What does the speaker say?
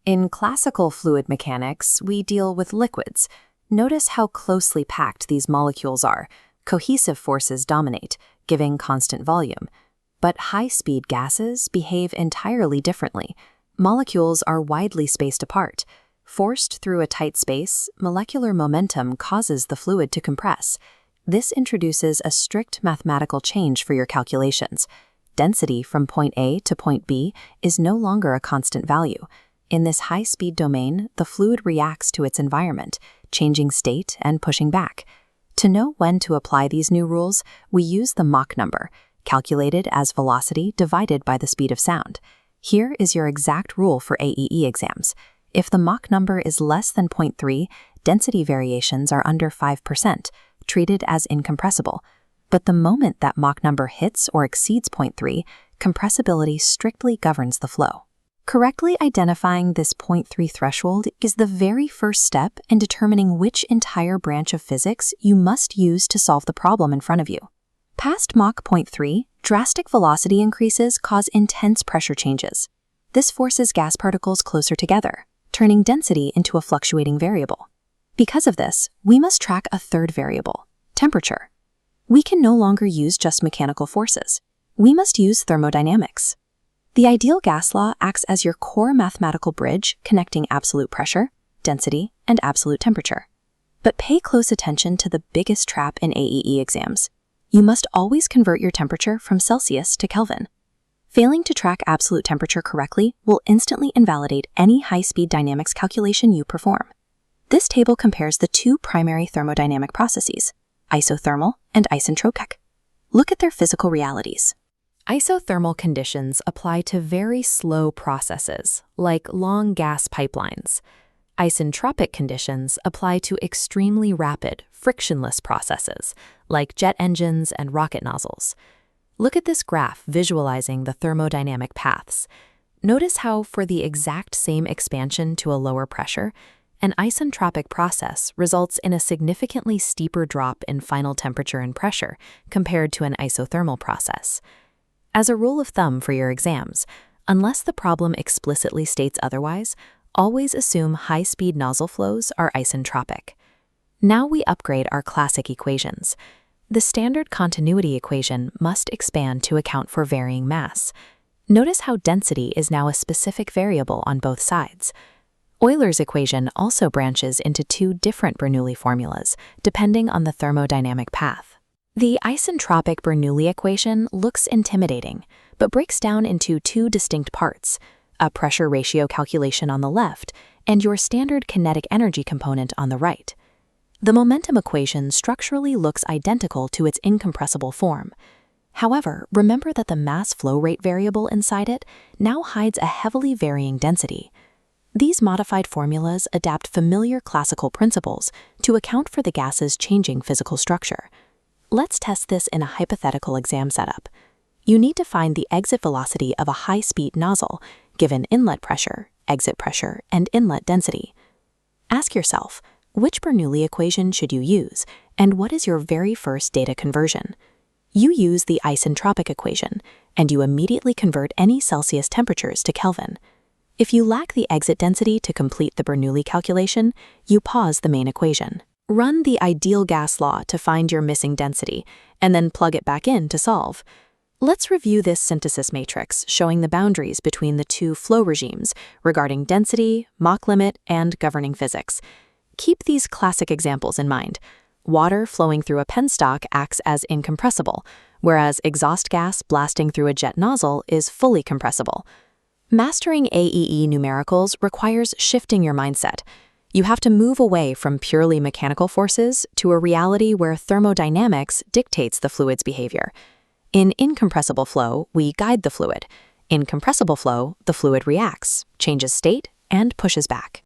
In classical fluid mechanics, we deal with liquids. Notice how closely packed these molecules are. Cohesive forces dominate, giving constant volume. But high-speed gases behave entirely differently. Molecules are widely spaced apart. Forced through a tight space, molecular momentum causes the fluid to compress. This introduces a strict mathematical change for your calculations. Density from point A to point B is no longer a constant value. In this high-speed domain, the fluid reacts to its environment, changing state and pushing back. To know when to apply these new rules, we use the Mach number, calculated as velocity divided by the speed of sound. Here is your exact rule for AEE exams. If the Mach number is less than 0.3, density variations are under 5%, treated as incompressible. But the moment that Mach number hits or exceeds 0.3, compressibility strictly governs the flow. Correctly identifying this 0.3 threshold is the very first step in determining which entire branch of physics you must use to solve the problem in front of you. Past Mach 0.3, drastic velocity increases cause intense pressure changes. This forces gas particles closer together, turning density into a fluctuating variable. Because of this, we must track a third variable, temperature. We can no longer use just mechanical forces. We must use thermodynamics. The ideal gas law acts as your core mathematical bridge connecting absolute pressure, density, and absolute temperature. But pay close attention to the biggest trap in AEE exams. You must always convert your temperature from Celsius to Kelvin. Failing to track absolute temperature correctly will instantly invalidate any high-speed dynamics calculation you perform. This table compares the two primary thermodynamic processes, isothermal and isentropic. Look at their physical realities. Isothermal conditions apply to very slow processes, like long gas pipelines. Isentropic conditions apply to extremely rapid, frictionless processes, like jet engines and rocket nozzles. Look at this graph visualizing the thermodynamic paths. Notice how, for the exact same expansion to a lower pressure, an isentropic process results in a significantly steeper drop in final temperature and pressure compared to an isothermal process. As a rule of thumb for your exams, unless the problem explicitly states otherwise, always assume high-speed nozzle flows are isentropic. Now we upgrade our classic equations. The standard continuity equation must expand to account for varying mass. Notice how density is now a specific variable on both sides. Euler's equation also branches into two different Bernoulli formulas, depending on the thermodynamic path. The isentropic Bernoulli equation looks intimidating, but breaks down into two distinct parts, a pressure ratio calculation on the left and your standard kinetic energy component on the right. The momentum equation structurally looks identical to its incompressible form. However, remember that the mass flow rate variable inside it now hides a heavily varying density. These modified formulas adapt familiar classical principles to account for the gas's changing physical structure. Let's test this in a hypothetical exam setup. You need to find the exit velocity of a high-speed nozzle, given inlet pressure, exit pressure, and inlet density. Ask yourself, which Bernoulli equation should you use, and what is your very first data conversion? You use the isentropic equation, and you immediately convert any Celsius temperatures to Kelvin. If you lack the exit density to complete the Bernoulli calculation, you pause the main equation. Run the ideal gas law to find your missing density, and then plug it back in to solve. Let's review this synthesis matrix showing the boundaries between the two flow regimes regarding density, Mach limit, and governing physics. Keep these classic examples in mind. Water flowing through a penstock acts as incompressible, whereas exhaust gas blasting through a jet nozzle is fully compressible. Mastering AEE numericals requires shifting your mindset. You have to move away from purely mechanical forces to a reality where thermodynamics dictates the fluid's behavior. In incompressible flow, we guide the fluid. In compressible flow, the fluid reacts, changes state, and pushes back.